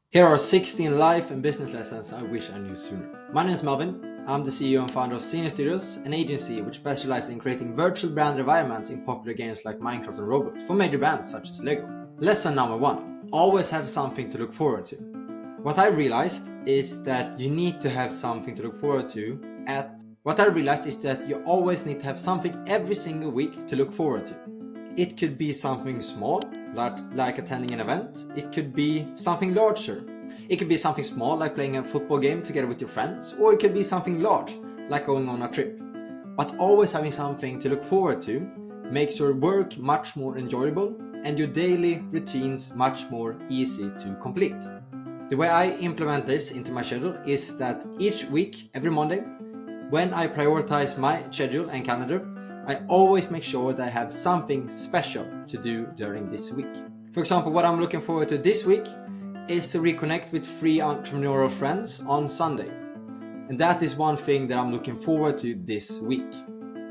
Here are 16 life and business lessons I wish I knew sooner. My name is Melvin. I'm the CEO and founder of Senior Studios, an agency which specializes in creating virtual brand environments in popular games like Minecraft and Roblox for major brands such as Lego. Lesson number 1. Always have something to look forward to. What I realized is that you need to have something to look forward to you always need to have something every single week to look forward to. It could be something small, like attending an event. It could be something larger. It could be something small, like playing a football game together with your friends, or it could be something large, like going on a trip. But always having something to look forward to makes your work much more enjoyable and your daily routines much more easy to complete. The way I implement this into my schedule is that each week, every Monday, when I prioritize my schedule and calendar, I always make sure that I have something special to do during this week. For example, what I'm looking forward to this week is to reconnect with 3 entrepreneurial friends on Sunday. And that is one thing that I'm looking forward to this week.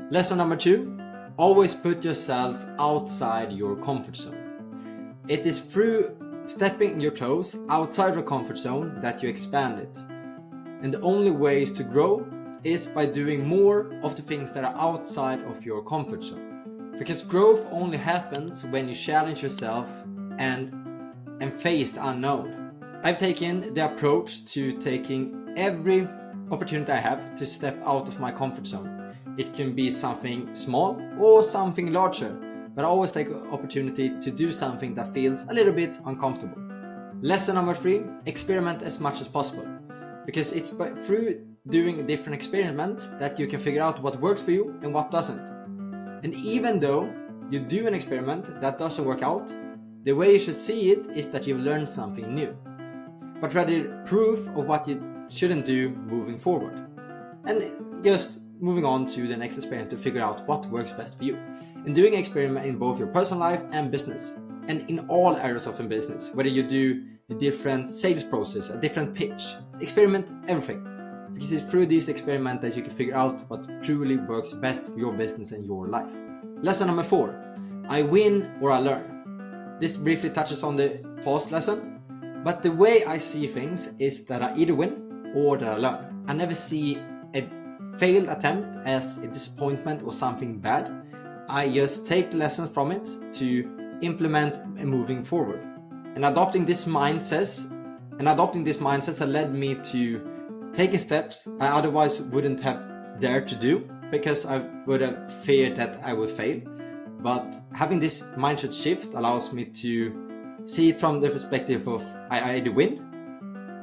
Lesson number 2, always put yourself outside your comfort zone. It is through stepping your toes outside your comfort zone that you expand it. And the only ways to grow is by doing more of the things that are outside of your comfort zone. Because growth only happens when you challenge yourself and face the unknown. I've taken the approach to taking every opportunity I have to step out of my comfort zone. It can be something small or something larger, but I always take an opportunity to do something that feels a little bit uncomfortable. Lesson number 3, experiment as much as possible. Because it's through doing different experiments that you can figure out what works for you and what doesn't. And even though you do an experiment that doesn't work out, the way you should see it is that you've learned something new, but rather proof of what you shouldn't do moving forward. And just moving on to the next experiment to figure out what works best for you. And doing an experiment in both your personal life and business, and in all areas of your business, whether you do a different sales process, a different pitch, experiment everything. Because it's through these experiments that you can figure out what truly works best for your business and your life. Lesson number 4, I win or I learn. This briefly touches on the past lesson, but the way I see things is that I either win or that I learn. I never see a failed attempt as a disappointment or something bad. I just take the lessons from it to implement and moving forward. And adopting this mindset has led me to taking steps I otherwise wouldn't have dared to do because I would have feared that I would fail. But having this mindset shift allows me to see it from the perspective of I either win,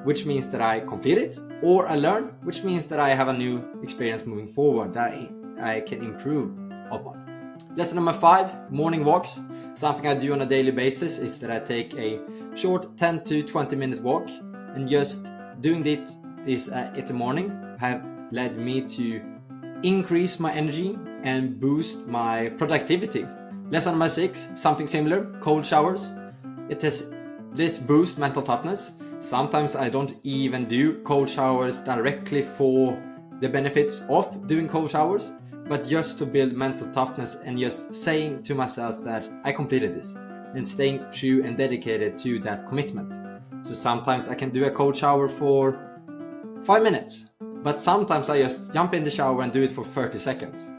which means that I complete it, or I learn, which means that I have a new experience moving forward that I can improve upon. Lesson number 5, morning walks. Something I do on a daily basis is that I take a short 10 to 20 minute walk, and just doing this in the morning have led me to increase my energy and boost my productivity. Lesson number 6, something similar, cold showers. This boosts mental toughness. Sometimes I don't even do cold showers directly for the benefits of doing cold showers, but just to build mental toughness and just saying to myself that I completed this and staying true and dedicated to that commitment. So sometimes I can do a cold shower for 5 minutes, but sometimes I just jump in the shower and do it for 30 seconds.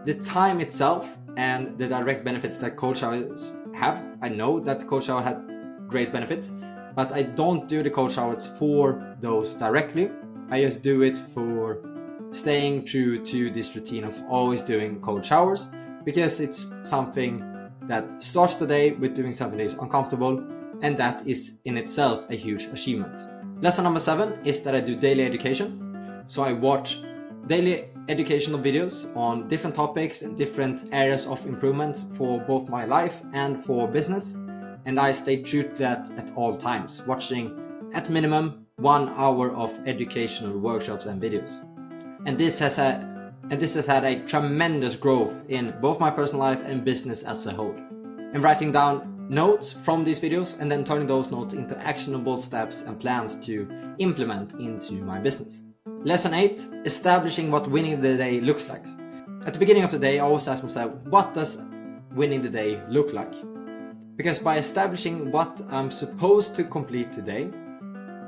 The time itself and the direct benefits that cold showers have, I know that cold shower had great benefits, but I don't do the cold showers for those directly. I just do it for staying true to this routine of always doing cold showers, because it's something that starts the day with doing something that is uncomfortable, and that is in itself a huge achievement. Lesson number 7 is that I do daily education. So I watch daily educational videos on different topics and different areas of improvement for both my life and for business. And I stay true to that at all times, watching at minimum 1 hour of educational workshops and videos. And this has had a tremendous growth in both my personal life and business as a whole. And writing down notes from these videos and then turning those notes into actionable steps and plans to implement into my business. Lesson 8, establishing what winning the day looks like. At the beginning of the day, I always ask myself, what does winning the day look like? Because by establishing what I'm supposed to complete today,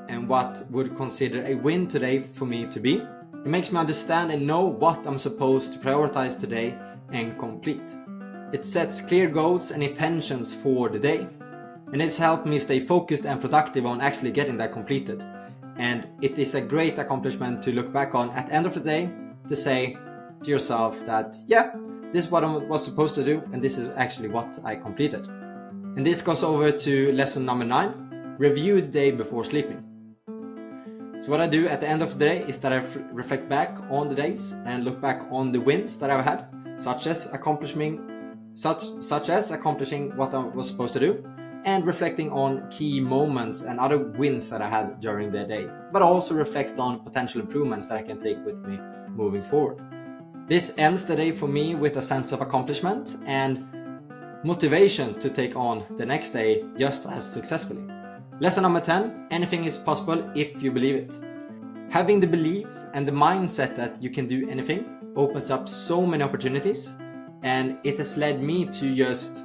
and what would consider a win today for me to be. It makes me understand and know what I'm supposed to prioritize today and complete. It sets clear goals and intentions for the day. And it's helped me stay focused and productive on actually getting that completed. And it is a great accomplishment to look back on at the end of the day to say to yourself that, yeah, this is what I was supposed to do and this is actually what I completed. And this goes over to lesson number 9, review the day before sleeping. So what I do at the end of the day is that I reflect back on the days and look back on the wins that I've had, such as accomplishing what I was supposed to do, and reflecting on key moments and other wins that I had during the day, but also reflect on potential improvements that I can take with me moving forward. This ends the day for me with a sense of accomplishment and motivation to take on the next day just as successfully. Lesson number 10, anything is possible if you believe it. Having the belief and the mindset that you can do anything opens up so many opportunities, and it has led me to just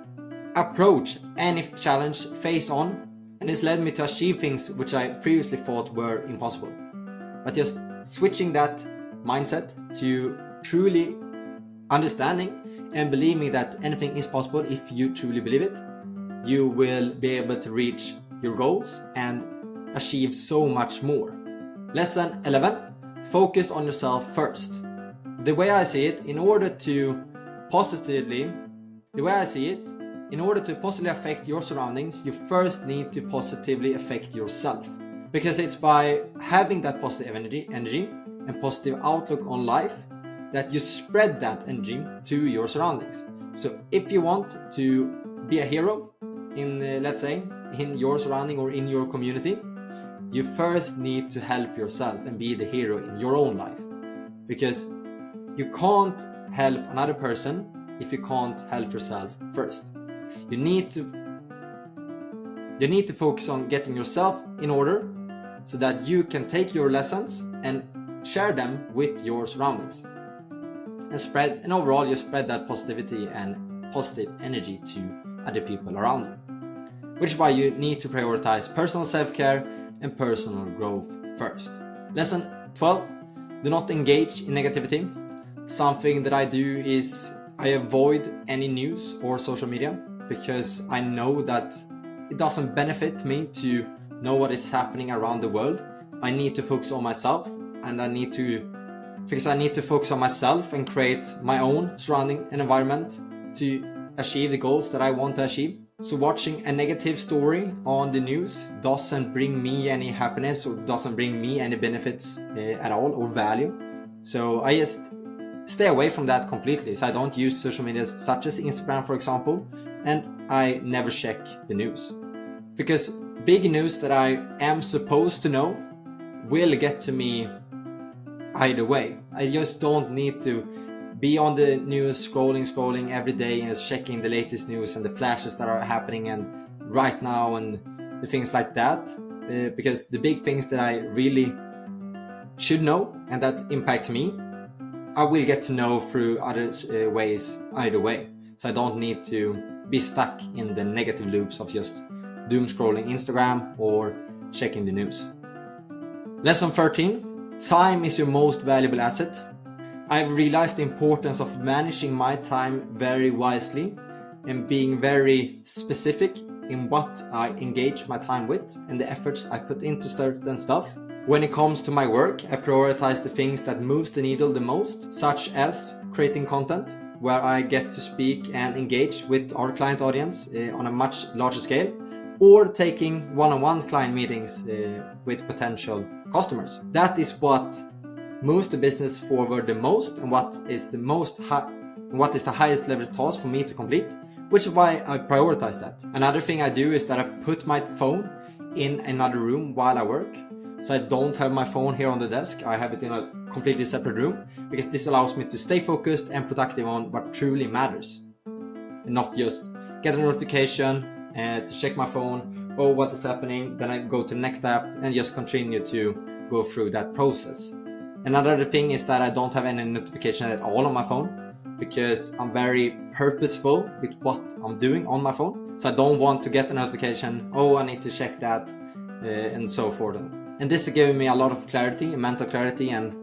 approach any challenge face on, and it's led me to achieve things which I previously thought were impossible. But just switching that mindset to truly understanding and believing that anything is possible if you truly believe it, you will be able to reach your goals and achieve so much more. Lesson 11, focus on yourself first. The way I see it, in order to positively affect your surroundings, you first need to positively affect yourself. Because it's by having that positive energy and positive outlook on life that you spread that energy to your surroundings. So if you want to be a hero in, let's say, in your surrounding or in your community, you first need to help yourself and be the hero in your own life. Because you can't help another person if you can't help yourself first. You need to focus on getting yourself in order so that you can take your lessons and share them with your surroundings. And overall you spread that positivity and positive energy to other people around you. Which is why you need to prioritize personal self-care and personal growth first. Lesson 12, do not engage in negativity. Something that I do is I avoid any news or social media because I know that it doesn't benefit me to know what is happening around the world. I need to focus on myself, and I need to focus on myself and create my own surrounding and environment to achieve the goals that I want to achieve. So watching a negative story on the news doesn't bring me any happiness or doesn't bring me any benefits at all or value. So I just stay away from that completely. So I don't use social media such as Instagram, for example, and I never check the news. Because big news that I am supposed to know will get to me either way. I just don't need to be on the news scrolling every day and checking the latest news and the flashes that are happening and right now and the things like that, because the big things that I really should know and that impact me, I will get to know through other ways either way. So I don't need to be stuck in the negative loops of just doom scrolling Instagram or checking the news. Lesson 13, time is your most valuable asset. I've realized the importance of managing my time very wisely and being very specific in what I engage my time with and the efforts I put into certain stuff. When it comes to my work, I prioritize the things that moves the needle the most, such as creating content where I get to speak and engage with our client audience on a much larger scale, or taking one-on-one client meetings with potential customers. That is what moves the business forward the most and what is the highest level task for me to complete, which is why I prioritize that. Another thing I do is that I put my phone in another room while I work. So I don't have my phone here on the desk, I have it in a completely separate room, because this allows me to stay focused and productive on what truly matters. And not just get a notification to check my phone, oh what is happening, then I go to the next app and just continue to go through that process. Another thing is that I don't have any notification at all on my phone, because I'm very purposeful with what I'm doing on my phone. So I don't want to get a notification, oh I need to check that, and so forth. And this gave me a lot of clarity, mental clarity, and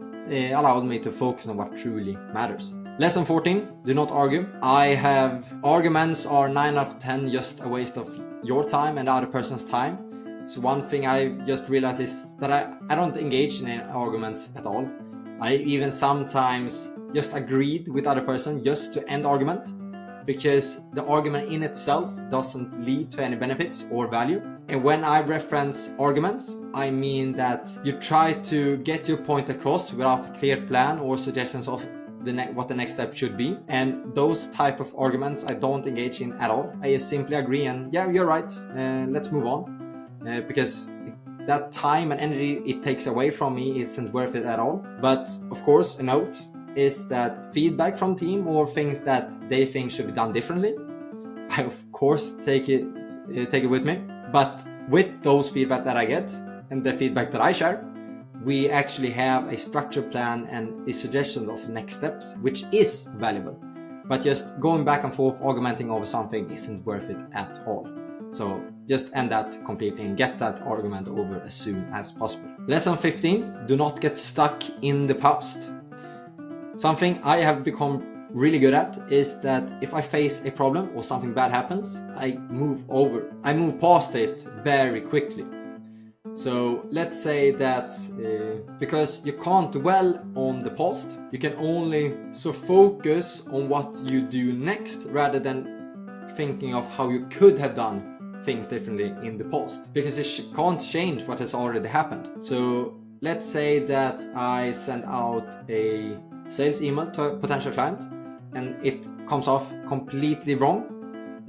allowed me to focus on what truly matters. Lesson 14, do not argue. Arguments are 9 out of 10 just a waste of your time and the other person's time. So one thing I just realized is that I don't engage in any arguments at all. I even sometimes just agreed with other person just to end argument, because the argument in itself doesn't lead to any benefits or value. And when I reference arguments, I mean that you try to get your point across without a clear plan or suggestions of what the next step should be. And those type of arguments I don't engage in at all. I just simply agree and yeah, you're right, let's move on. Because that time and energy it takes away from me isn't worth it at all. But of course, a note is that feedback from team or things that they think should be done differently, I of course take it with me. But with those feedback that I get and the feedback that I share, we actually have a structured plan and a suggestion of next steps, which is valuable. But just going back and forth argumenting over something isn't worth it at all. So just end that completely and get that argument over as soon as possible. Lesson 15, do not get stuck in the past. Something I have become really good at is that if I face a problem or something bad happens, I move past it very quickly. So let's say that because you can't dwell on the past, you can only focus on what you do next rather than thinking of how you could have done things differently in the past, because you can't change what has already happened. So let's say that I send out a sales email to a potential client and it comes off completely wrong.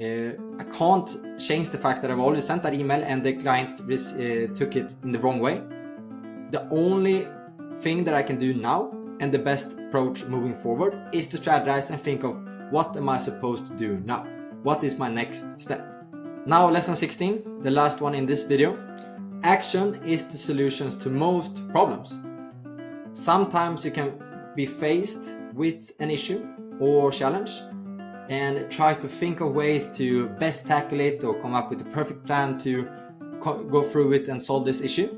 I can't change the fact that I've already sent that email and the client took it in the wrong way. The only thing that I can do now and the best approach moving forward is to strategize and think of what am I supposed to do now? What is my next step? Now lesson 16, the last one in this video. Action is the solutions to most problems. Sometimes you can be faced with an issue or challenge and try to think of ways to best tackle it or come up with the perfect plan to go through it and solve this issue.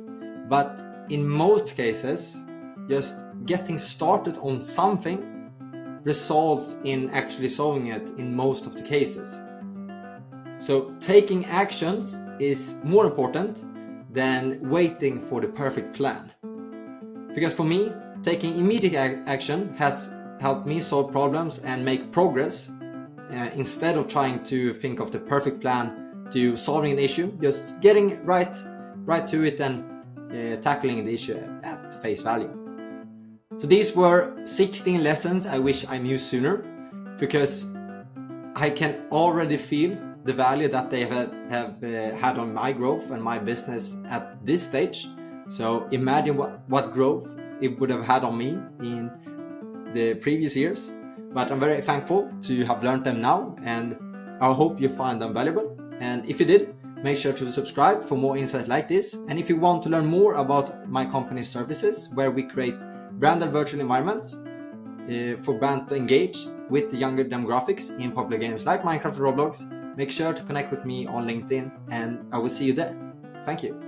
But in most cases, just getting started on something results in actually solving it in most of the cases. So taking actions is more important than waiting for the perfect plan. Because for me, taking immediate action has helped me solve problems and make progress instead of trying to think of the perfect plan to solving an issue, just getting right to it and tackling the issue at face value. So these were 16 lessons I wish I knew sooner, because I can already feel the value that they have had on my growth and my business at this stage. So imagine what growth it would have had on me in the previous years. But I'm very thankful to have learned them now, and I hope you find them valuable. And if you did, make sure to subscribe for more insight like this. And if you want to learn more about my company's services, where we create branded virtual environments for brands to engage with the younger demographics in popular games like Minecraft and Roblox, make sure to connect with me on LinkedIn, and I will see you there. Thank you.